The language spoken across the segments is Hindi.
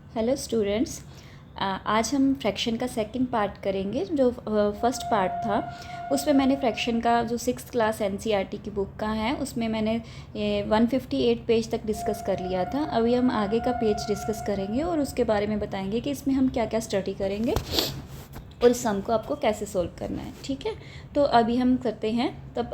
Hello students. आज हम फ्रैक्शन का सेकंड पार्ट करेंगे। जो फर्स्ट पार्ट था उसमें मैंने फ्रैक्शन का जो 6th क्लास एनसीईआरटी की बुक का है उसमें मैंने 158 पेज तक डिस्कस कर लिया था। अभी हम आगे का पेज डिस्कस करेंगे और उसके बारे में बताएंगे कि इसमें हम क्या क्या स्टडी करेंगे और इस सम को आपको कैसे सोल्व करना है। ठीक है, तो अभी हम करते हैं। तब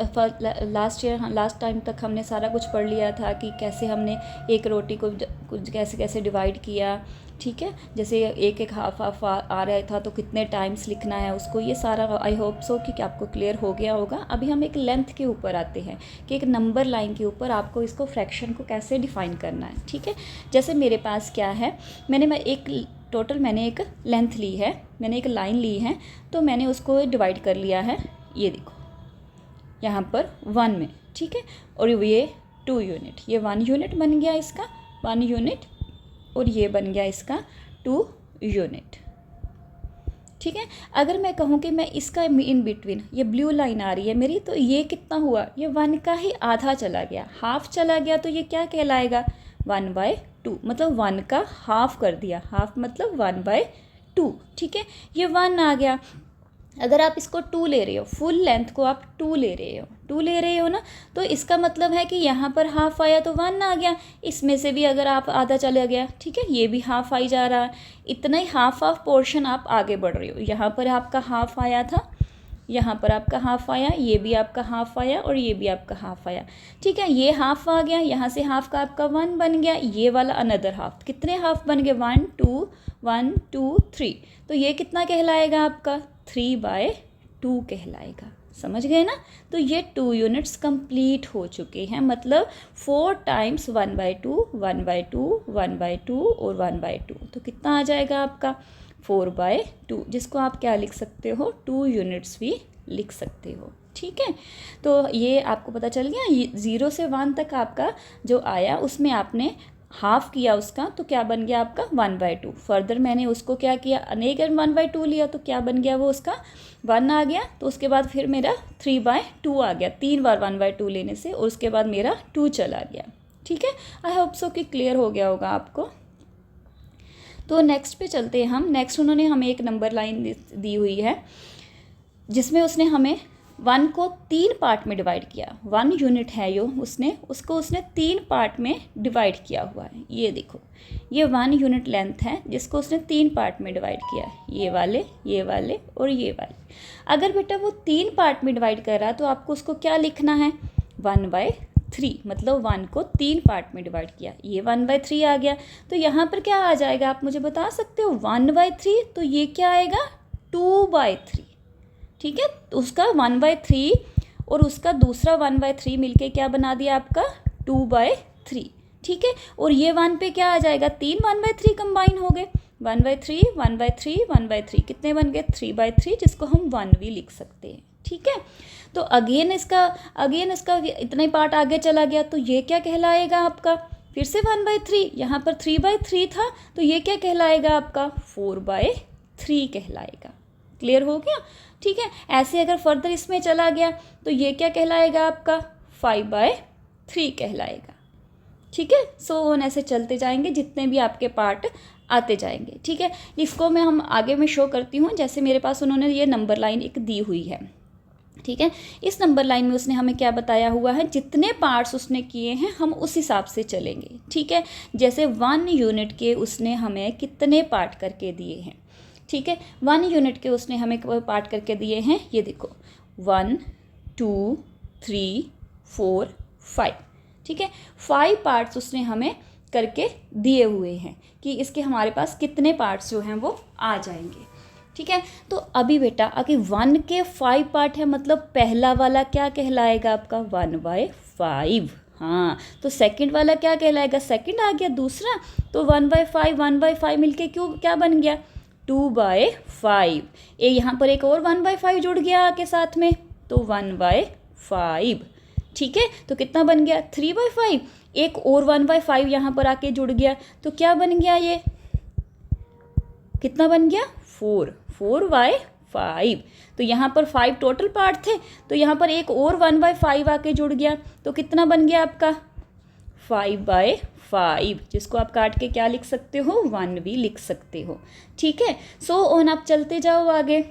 लास्ट टाइम तक हमने सारा कुछ पढ़ लिया था कि कैसे हमने एक रोटी को कुछ कैसे कैसे डिवाइड किया। ठीक है, जैसे एक एक हाफ हाफ आ रहा था तो कितने टाइम्स लिखना है उसको, ये सारा आई होप सो कि आपको क्लियर हो गया होगा। अभी हम एक लेंथ के ऊपर आते हैं कि एक नंबर लाइन के ऊपर आपको इसको फ्रैक्शन को कैसे डिफ़ाइन करना है। ठीक है, जैसे मेरे पास क्या है, मैंने एक लेंथ ली है, मैंने एक लाइन ली है, तो मैंने उसको डिवाइड कर लिया है। ये देखो यहाँ पर 1 में। ठीक है, और ये 2 यूनिट, ये 1 यूनिट बन गया इसका 1 यूनिट, और ये बन गया इसका 2 यूनिट। ठीक है, अगर मैं कहूँ कि मैं इसका इन बिटवीन ये ब्लू लाइन आ रही है मेरी, तो ये कितना हुआ, ये 1 का ही आधा चला गया, हाफ चला गया, तो ये क्या कहलाएगा 1/2, मतलब 1 का हाफ कर दिया, हाफ मतलब 1/2। ठीक है, ये 1 आ गया। अगर आप इसको 2 ले रहे हो, फुल लेंथ को आप 2 ले रहे हो ना, तो इसका मतलब है कि यहाँ पर हाफ आया तो 1 आ गया, इसमें से भी अगर आप आधा चला गया, ठीक है, ये भी हाफ आई जा रहा है, इतना ही हाफ पोर्शन आप आगे बढ़ रहे हो। यहाँ पर आपका हाफ आया था, यहाँ पर आपका हाफ आया, ये भी आपका हाफ आया, और ये भी आपका हाफ आया। ठीक है, ये हाफ आ गया, यहाँ से हाफ का आपका 1 बन गया, ये वाला अनदर हाफ, कितने हाफ बन गए 1 2 3, तो ये कितना कहलाएगा आपका 3/2 कहलाएगा। समझ गए ना, तो ये 2 यूनिट्स कंप्लीट हो चुके हैं, मतलब 4 टाइम्स 1/2 1/2 1/2 और 1/2, तो कितना आ जाएगा आपका 4/2, जिसको आप क्या लिख सकते हो 2 यूनिट्स भी लिख सकते हो। ठीक है, तो ये आपको पता चल गया। 0 से 1 तक आपका जो आया उसमें आपने हाफ किया उसका, तो क्या बन गया आपका 1/2। फर्दर मैंने उसको क्या किया, अगर 1/2 लिया तो क्या बन गया, वो उसका 1 आ गया, तो उसके बाद फिर मेरा 3/2 आ गया, 3 बार 1/2 लेने से, और उसके बाद मेरा 2 चला गया। ठीक है, आई होप सो कि क्लियर हो गया होगा आपको। तो नेक्स्ट पे चलते हैं हम। नेक्स्ट उन्होंने हमें एक नंबर लाइन दी हुई है जिसमें उसने हमें 1 को 3 पार्ट में डिवाइड किया। 1 यूनिट है यो, उसको उसने 3 पार्ट में डिवाइड किया हुआ है। ये देखो, ये 1 यूनिट लेंथ है जिसको उसने 3 पार्ट में डिवाइड किया, ये वाले और ये वाले। अगर बेटा वो 3 पार्ट में डिवाइड कर रहा है तो आपको उसको क्या लिखना है 1/3, मतलब 1 को 3 पार्ट में डिवाइड किया, ये 1/3 आ गया। तो यहाँ पर क्या आ जाएगा, आप मुझे बता सकते हो 1/3, तो ये क्या आएगा 2/3। ठीक है, तो उसका 1/3 और उसका दूसरा 1/3 मिलके क्या बना दिया आपका 2/3। ठीक है, और ये 1 पे क्या आ जाएगा, 3 1/3 कंबाइन हो गए, 1/3 1/3 1/3, कितने बन गए 3/3, जिसको हम 1 भी लिख सकते हैं। ठीक है, तो अगेन इसका इतना ही पार्ट आगे चला गया, तो ये क्या कहलाएगा आपका फिर से 1/3, यहाँ पर 3/3 था, तो ये क्या कहलाएगा आपका 4/3 कहलाएगा। क्लियर हो गया। ठीक है, ऐसे अगर फर्दर इसमें चला गया तो ये क्या कहलाएगा आपका 5/3 कहलाएगा। ठीक है, सो ऑन ऐसे चलते जाएंगे जितने भी आपके पार्ट आते जाएंगे। ठीक है, इसको हम आगे में शो करती हूँ। जैसे मेरे पास उन्होंने ये नंबर लाइन एक दी हुई है। ठीक है, इस नंबर लाइन में उसने हमें क्या बताया हुआ है, जितने पार्ट्स उसने किए हैं हम उस हिसाब से चलेंगे। ठीक है, जैसे 1 यूनिट के उसने हमें कितने पार्ट करके दिए हैं। ठीक है, 1 यूनिट के उसने हमें पार्ट करके दिए हैं, ये देखो 1 2 3 4 5। ठीक है, 5 पार्ट्स उसने हमें करके दिए हुए हैं कि इसके हमारे पास कितने पार्ट्स जो हैं वो आ जाएंगे। ठीक है, तो अभी बेटा अगर 1 के 5 पार्ट है, मतलब पहला वाला क्या कहलाएगा आपका 1/5। हाँ, तो सेकंड वाला क्या कहलाएगा, सेकंड आ गया दूसरा, तो 1/5 मिलके क्यों क्या बन गया 2/5। ये यहाँ पर एक और 1/5 जुड़ गया आके साथ में, तो 1/5। ठीक है, तो कितना बन गया 3/5, एक और 1/5 यहाँ पर आके जुड़ गया, तो क्या बन गया, ये कितना बन गया 4/5। तो यहाँ पर 5 टोटल पार्ट थे, तो यहाँ पर एक और 1/5 आके जुड़ गया, तो कितना बन गया आपका 5/5, जिसको आप काट के क्या लिख सकते हो, 1 भी लिख सकते हो। ठीक है, सो ऑन आप चलते जाओ आगे।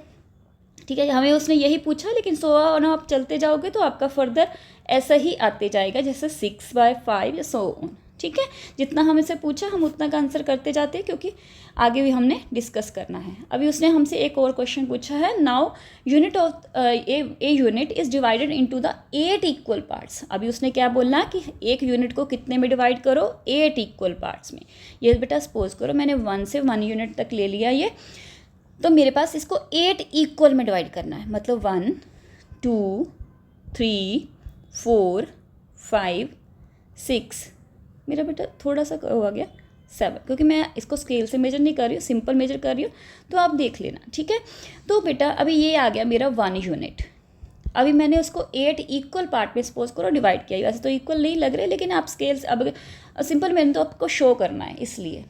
ठीक है, हमें उसने यही पूछा, लेकिन सो ऑन आप चलते जाओगे तो आपका फर्दर ऐसा ही आते जाएगा, जैसे 6/5 या सो ऑन। ठीक है, जितना हमें से पूछा हम उतना का आंसर करते जाते हैं, क्योंकि आगे भी हमने डिस्कस करना है। अभी उसने हमसे एक और क्वेश्चन पूछा है, now unit of a unit is divided into the 8 equal parts. अभी उसने क्या बोलना कि एक यूनिट को कितने में डिवाइड करो, 8 इक्वल पार्ट्स में। ये बेटा सपोज करो मैंने 1 से 1 यूनिट तक ले लिया ये, तो मेरे पास इसको 8 इक्वल में डिवाइड करना है, मतलब 1 2 3 4 5 6, मेरा बेटा थोड़ा सा हो गया 7, क्योंकि मैं इसको स्केल से मेजर नहीं कर रही हूँ, सिंपल मेजर कर रही हूँ, तो आप देख लेना। ठीक है, तो बेटा अभी ये आ गया मेरा 1 यूनिट। अभी मैंने उसको 8 इक्वल पार्ट में सपोज करो डिवाइड किया, वैसे तो इक्वल नहीं लग रहे, लेकिन आप स्केल अब सिंपल मैंने तो आपको शो करना है इसलिए।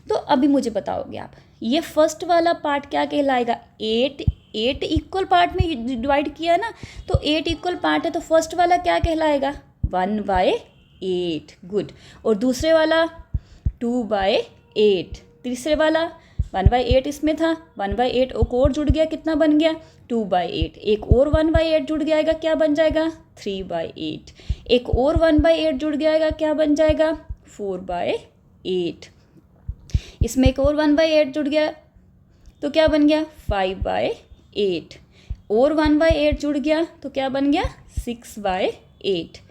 तो अभी मुझे बताओगे आप, ये फर्स्ट वाला पार्ट क्या कहलाएगा, 8 इक्वल पार्ट में डिवाइड किया ना, तो 8 इक्वल पार्ट है, तो फर्स्ट वाला क्या कहलाएगा, 1/8। गुड। और दूसरे वाला 2/8, तीसरे वाला 1/8 इसमें था, 1/8 और जुड़ गया, कितना बन गया, 2/8। एक और 1/8 जुड़ जाएगा, क्या बन जाएगा, 3/8। एक और 1/8 जुड़ जाएगा, क्या बन जाएगा, 4/8। इसमें एक और 1/8 जुड़ गया तो क्या बन गया, 5/8। और 1/8 जुड़ गया तो क्या बन गया, 6/8।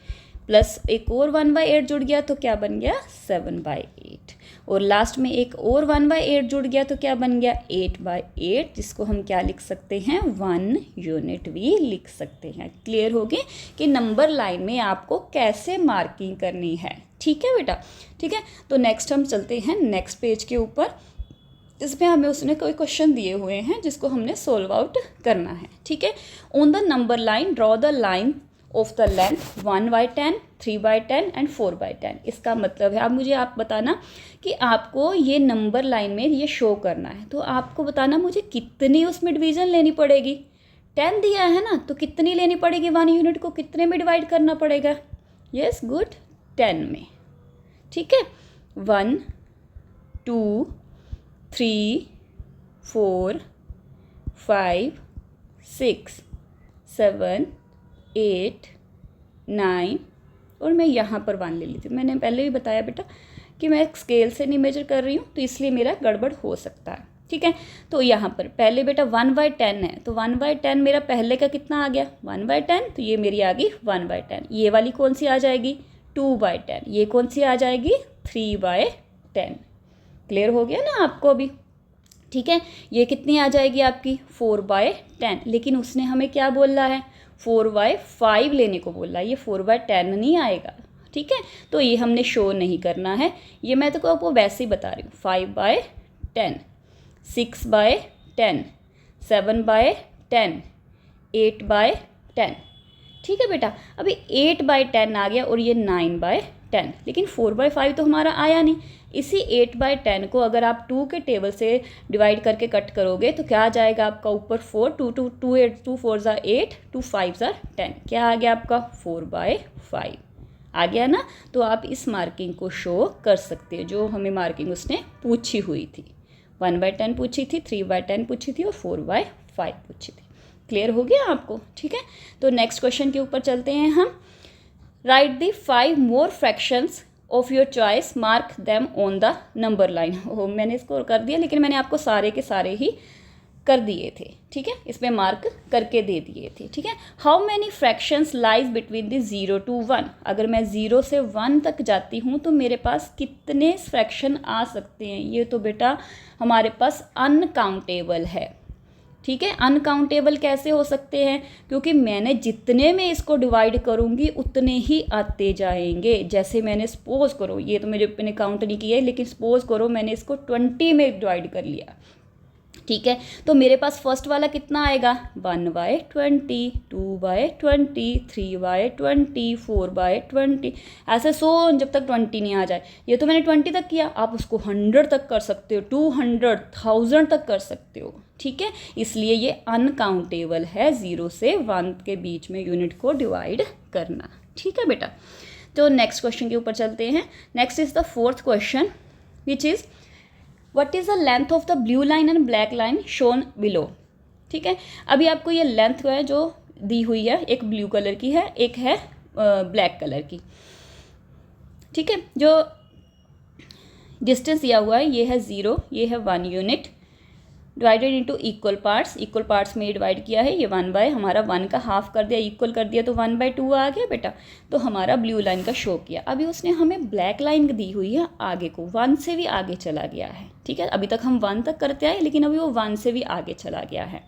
प्लस एक और 1/8 जुड़ गया तो क्या बन गया, 7/8। और लास्ट में एक और 1/8 जुड़ गया तो क्या बन गया, 8/8, जिसको हम क्या लिख सकते हैं, 1 यूनिट भी लिख सकते हैं। क्लियर हो गए कि नंबर लाइन में आपको कैसे मार्किंग करनी है। ठीक है बेटा, ठीक है। तो नेक्स्ट हम चलते हैं नेक्स्ट पेज के ऊपर। इसमें हमें उसने कोई क्वेश्चन दिए हुए हैं जिसको हमने सोल्व आउट करना है। ठीक है, on the number line draw the line of the length 1/10, 3/10 and 4/10। इसका मतलब है, अब मुझे आप बताना कि आपको ये नंबर लाइन में ये शो करना है, तो आपको बताना मुझे कितनी उसमें डिवीज़न लेनी पड़ेगी। 10 दिया है ना, तो कितनी लेनी पड़ेगी, 1 यूनिट को कितने में डिवाइड करना पड़ेगा, यस गुड, 10 में। ठीक है, 1 2 3 4 5 6 7 8 9, और मैं यहाँ पर 1 ले ली थी। मैंने पहले भी बताया बेटा कि मैं स्केल से नहीं मेजर कर रही हूँ, तो इसलिए मेरा गड़बड़ हो सकता है। ठीक है, तो यहाँ पर पहले बेटा 1/10 है, तो 1/10 मेरा पहले का कितना आ गया, 1/10, तो ये मेरी आ गई 1/10। ये वाली कौन सी आ जाएगी, 2/10। ये कौन सी आ जाएगी, 3/10। क्लियर हो गया ना आपको अभी। ठीक है, ये कितनी आ जाएगी आपकी, 4/10। लेकिन उसने हमें क्या बोला है, 4/5 लेने को बोला है, ये 4/10 नहीं आएगा। ठीक है, तो ये हमने शो नहीं करना है, ये मैं तो आपको वैसे ही बता रही हूँ। 5/10, 6/10, 7/10, 8/10। ठीक है बेटा, अभी 8/10 आ गया और ये 9/10, लेकिन 4/5 तो हमारा आया नहीं। इसी 8/10 को अगर आप 2 के टेबल से डिवाइड करके कट करोगे तो क्या आ जाएगा आपका, ऊपर 4, 2 4 8, 2 5 10, क्या आ गया आपका, 4/5 आ गया ना। तो आप इस मार्किंग को शो कर सकते हो, जो हमें मार्किंग उसने पूछी हुई थी। 1/10 पूछी थी, 3/10 पूछी थी और 4/5 पूछी थी। क्लियर हो गया आपको। ठीक है, तो नेक्स्ट क्वेश्चन के ऊपर चलते हैं हम। Right the 5 more fractions of your choice, mark them on the number line. मैंने इसको कर दिया, लेकिन मैंने आपको सारे के सारे ही कर दिए थे। ठीक है, इसमें मार्क करके दे दिए थे। ठीक है, how many fractions lies between the 0 to 1। अगर मैं 0 से 1 तक जाती हूँ तो मेरे पास कितने फ्रैक्शन आ सकते हैं, ये तो बेटा हमारे पास अनकाउंटेबल है। ठीक है, अनकाउंटेबल कैसे हो सकते हैं, क्योंकि मैंने जितने में इसको डिवाइड करूँगी उतने ही आते जाएंगे। जैसे मैंने सपोज करो, ये तो मैंने काउंट नहीं किया है, लेकिन सपोज करो मैंने इसको 20 में डिवाइड कर लिया। ठीक है, तो मेरे पास फर्स्ट वाला कितना आएगा, 1/20, 2/20, 3/20, 4/20, ऐसे सो जब तक 20 नहीं आ जाए। ये तो मैंने 20 तक किया, आप उसको 100 तक कर सकते हो, 200, 1000 तक कर सकते हो। ठीक है, इसलिए ये अनकाउंटेबल है 0 से 1 के बीच में यूनिट को डिवाइड करना। ठीक है बेटा, तो नेक्स्ट क्वेश्चन के ऊपर चलते हैं। Next is the fourth question which is what is the length of the blue line and black line shown below. ठीक है, अभी आपको ये लेंथ है जो दी हुई है, एक ब्लू कलर की है, एक है ब्लैक कलर की। ठीक है, जो डिस्टेंस दिया हुआ है ये है 0, ये है 1 unit, divided into equal parts में डिवाइड किया है। ये 1 बाय हमारा 1 का हाफ कर दिया, इक्वल कर दिया, तो 1/2 आ गया बेटा। तो हमारा ब्लू लाइन का शो किया। अभी उसने हमें ब्लैक लाइन दी हुई है आगे को, 1 से भी आगे चला गया है। ठीक है, अभी तक हम 1 तक करते आए, लेकिन अभी वो 1 से भी आगे चला गया है।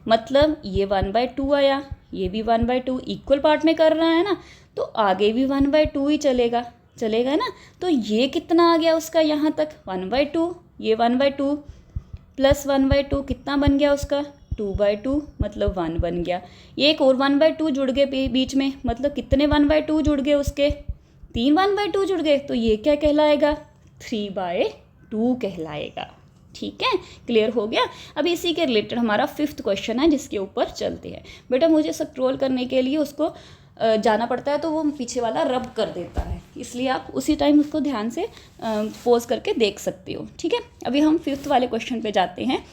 मतलब ये 1/2 आया, ये भी 1/2, इक्वल पार्ट में कर रहा है ना, तो आगे भी 1/2 ही चलेगा ना। तो ये कितना आ गया उसका यहाँ तक 1/2, ये 1/2 प्लस 1/2 कितना बन गया उसका 2/2, मतलब 1 बन गया। ये एक और 1/2 जुड़ गए बीच में, मतलब कितने 1/2 जुड़ गए उसके 3 1/2 जुड़ गए। तो ये क्या कहलाएगा 3/2 कहलाएगा। ठीक है, क्लियर हो गया। अभी इसी के रिलेटेड हमारा 5th क्वेश्चन है जिसके ऊपर चलते हैं। बेटा मुझे स्क्रॉल करने के लिए उसको जाना पड़ता है, तो वो पीछे वाला रब कर देता है, इसलिए आप उसी टाइम उसको ध्यान से पॉज करके देख सकते हो। ठीक है, अभी हम 5th वाले क्वेश्चन पे जाते हैं।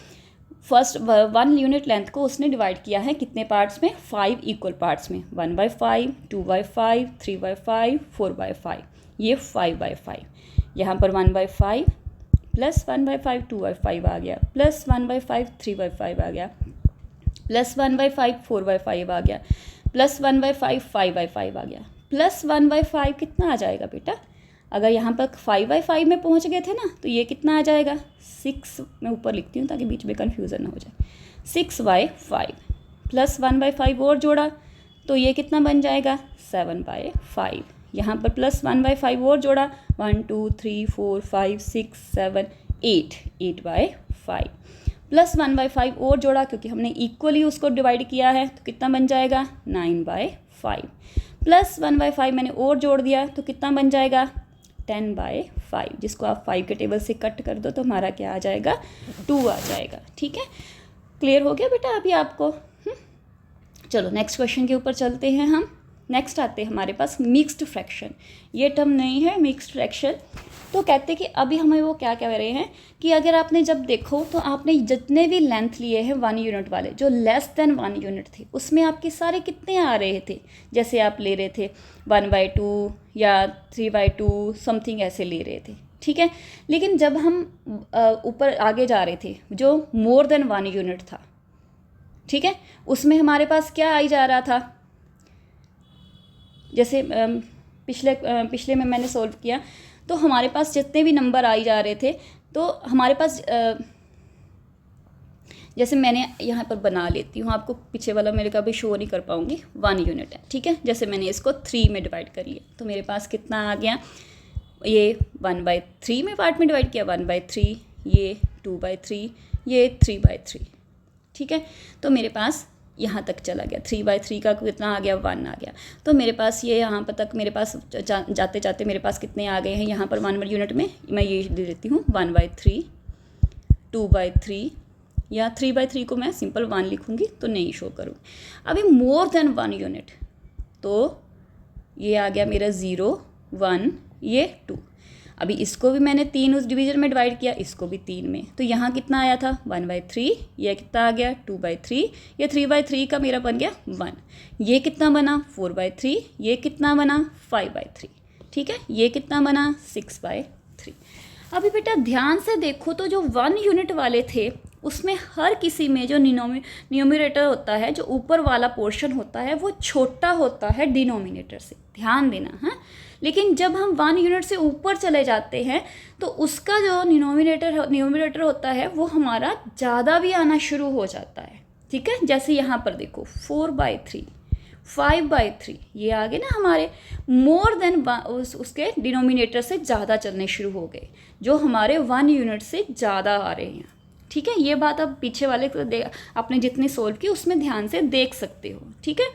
फर्स्ट 1 यूनिट लेंथ को उसने डिवाइड किया है कितने पार्ट्स में, 5 इक्वल पार्ट्स में, 1/5, 2/5, 3/5, 4/5, ये 5/5। यहाँ पर 1/5 प्लस 1/5 2/5 आ गया, प्लस 1/5 3/5 आ गया, प्लस 1/5 4/5 आ गया, प्लस 1/5 5/5 आ गया, प्लस 1/5 कितना आ जाएगा बेटा। अगर यहाँ पर 5/5 में पहुँच गए थे ना, तो ये कितना आ जाएगा 6, मैं ऊपर लिखती हूँ ताकि बीच में कन्फ्यूज़न ना हो जाए, 6/5 प्लस 1/5 और जोड़ा तो ये कितना बन जाएगा 7/5। यहाँ पर प्लस 1/5 और जोड़ा 1 2 3 4 5 6 7 8, 8/5 प्लस 1/5 और जोड़ा क्योंकि हमने इक्वली उसको डिवाइड किया है, तो कितना बन जाएगा 9/5 प्लस 1/5 मैंने और जोड़ दिया तो कितना बन जाएगा 10/5, जिसको आप 5 के टेबल से कट कर दो तो हमारा क्या आ जाएगा 2 आ जाएगा। ठीक है, क्लियर हो गया बेटा अभी आपको। चलो नेक्स्ट क्वेश्चन के ऊपर चलते हैं हम। नेक्स्ट आते हैं हमारे पास मिक्स्ड फ्रैक्शन। ये टर्म नहीं है मिक्स्ड फ्रैक्शन। तो कहते हैं कि अभी हमें वो क्या कह रहे हैं कि अगर आपने जब देखो तो आपने जितने भी लेंथ लिए हैं 1 यूनिट वाले जो लेस देन 1 यूनिट थे, उसमें आपके सारे कितने आ रहे थे। जैसे आप ले रहे थे 1/2 या 3/2 समथिंग ऐसे ले रहे थे। ठीक है, लेकिन जब हम ऊपर आगे जा रहे थे जो मोर देन 1 यूनिट था, ठीक है, उसमें हमारे पास क्या आई जा रहा था। जैसे पिछले में मैंने सॉल्व किया तो हमारे पास जितने भी नंबर आई जा रहे थे, तो हमारे पास जैसे मैंने यहाँ पर बना लेती हूँ, आपको पीछे वाला मेरे का भी शो नहीं कर पाऊँगी, 1 यूनिट है। ठीक है, जैसे मैंने इसको 3 में डिवाइड कर लिया तो मेरे पास कितना आ गया, ये 1/3 में पार्ट में डिवाइड किया 1/3, ये 2/3, ये 3/3। ठीक है, तो मेरे पास यहाँ तक चला गया, 3/3 का कितना आ गया 1 आ गया। तो मेरे पास ये यहाँ पर तक मेरे पास जाते जाते मेरे पास कितने आ गए हैं, यहाँ पर 1 यूनिट में मैं ये दे देती हूँ 1/3, 2/3 या 3/3 को मैं सिंपल 1 लिखूँगी तो नहीं शो करूँ। अभी मोर देन 1 यूनिट तो ये आ गया मेरा 0 1, ये 2। अभी इसको भी मैंने 3 उस डिवीजन में डिवाइड किया, इसको भी 3 में, तो यहाँ कितना आया था 1/3, ये कितना आ गया 2/3, ये 3/3 का मेरा बन गया 1, ये कितना बना 4/3, ये कितना बना 5/3। ठीक है, ये कितना बना 6/3। अभी बेटा ध्यान से देखो तो जो 1 यूनिट वाले थे उसमें हर किसी में जो न्यूमरेटर होता है, जो ऊपर वाला पोर्शन होता है वो छोटा होता है डिनोमिनेटर से, ध्यान देना है। लेकिन जब हम 1 यूनिट से ऊपर चले जाते हैं तो उसका जो न्यूमरेटर होता है वो हमारा ज़्यादा भी आना शुरू हो जाता है। ठीक है, जैसे यहाँ पर देखो 4/3, 5/3 ये आगे ना हमारे मोर देन उसके डिनोमिनेटर से ज़्यादा चलने शुरू हो गए, जो हमारे 1 यूनिट से ज़्यादा आ रहे हैं। ठीक है, ये बात आप पीछे वाले आपने जितनी सोल्व की उसमें ध्यान से देख सकते हो। ठीक है,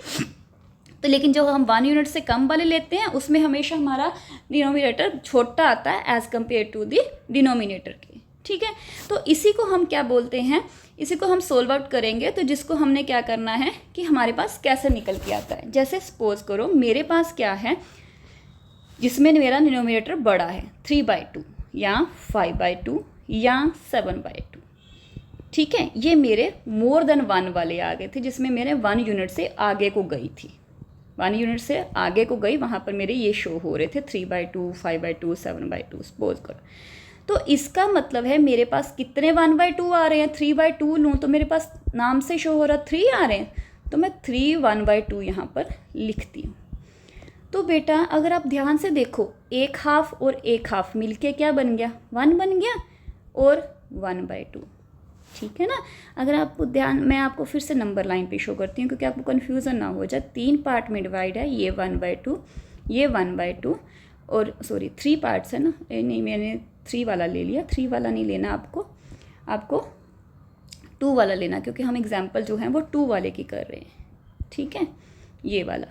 तो लेकिन जो हम 1 यूनिट से कम वाले लेते हैं उसमें हमेशा हमारा डिनोमिनेटर छोटा आता है as compare to the denominator के। ठीक है, तो इसी को हम क्या बोलते हैं, इसी को हम सोल्व आउट करेंगे। तो जिसको हमने क्या करना है कि हमारे पास कैसे निकल के आता है। जैसे सपोज करो मेरे पास क्या है जिसमें मेरा डिनोमिनेटर बड़ा है 3/2 या 5/2 या 7/2। ठीक है, ये मेरे मोर देन 1 वाले आ गए थे, जिसमें मेरे 1 यूनिट से आगे को गई थी, 1 यूनिट से आगे को गई, वहाँ पर मेरे ये शो हो रहे थे 3/2 5/2 7/2 सपोज करो। तो इसका मतलब है मेरे पास कितने 1/2 आ रहे हैं, 3/2 लूँ तो मेरे पास नाम से शो हो रहा 3 आ रहे हैं, तो मैं 3 1/2 यहाँ पर लिखती हूँ। तो बेटा अगर आप ध्यान से देखो, एक हाफ और एक हाफ मिलके क्या बन गया, 1 बन गया और 1/2। ठीक है ना। अगर आपको ध्यान, मैं आपको फिर से नंबर लाइन पे शो करती हूँ क्योंकि आपको कन्फ्यूज़न ना हो जाए। 3 पार्ट में डिवाइड है, ये 1/2, ये 1/2 और सॉरी 3 पार्ट्स है ना, नहीं मैंने 3 वाला ले लिया, 3 वाला नहीं लेना आपको 2 वाला लेना, क्योंकि हम एग्जाम्पल जो हैं वो 2 वाले की कर रहे हैं। ठीक है, ये वाला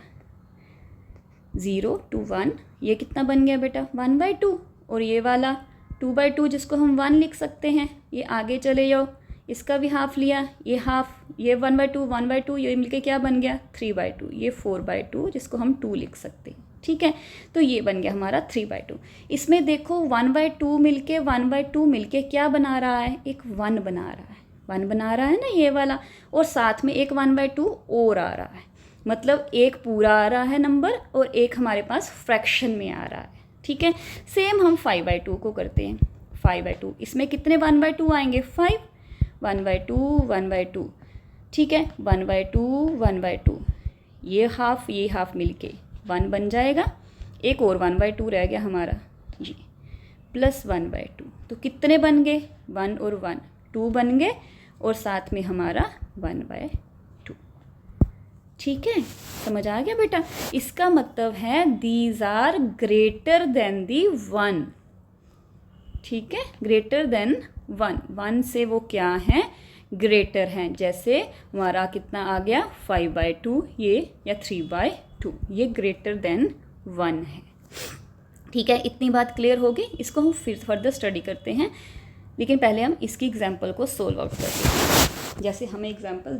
0 to 1, ये कितना बन गया बेटा 1/2, और ये वाला 2/2 जिसको हम 1 लिख सकते हैं, ये आगे चले जाओ, इसका भी हाफ लिया, ये हाफ, ये 1/2 ये मिलके क्या बन गया 3/2, ये 4/2 जिसको हम 2 लिख सकते हैं। ठीक है, तो ये बन गया हमारा 3/2। इसमें देखो 1/2 मिलके क्या बना रहा है, एक 1 बना रहा है, 1 बना रहा है ना ये वाला, और साथ में एक 1/2 और आ रहा है, मतलब एक पूरा आ रहा है नंबर और एक हमारे पास फ्रैक्शन में आ रहा है। ठीक है, सेम हम 5/2 को करते हैं, 5/2, इसमें कितने 1/2 आएंगे 5, 1/2 ठीक है, 1/2 ये हाफ मिलके 1 बन जाएगा, एक और 1/2 रह गया हमारा जी, प्लस 1/2, तो कितने बन गए 1 और 1 2 बन गए, और साथ में हमारा 1/2। ठीक है, समझ आ गया बेटा। इसका मतलब है दीज आर ग्रेटर देन दी 1। ठीक है, ग्रेटर देन 1 से वो क्या है, ग्रेटर हैं। जैसे हमारा कितना आ गया 5/2 ये, या 3/2, ये ग्रेटर देन 1 है। ठीक है, इतनी बात क्लियर होगी। इसको हम फिर फर्दर स्टडी करते हैं, लेकिन पहले हम इसकी एग्जांपल को सोल्व आउट करते हैं। जैसे हमें एग्जांपल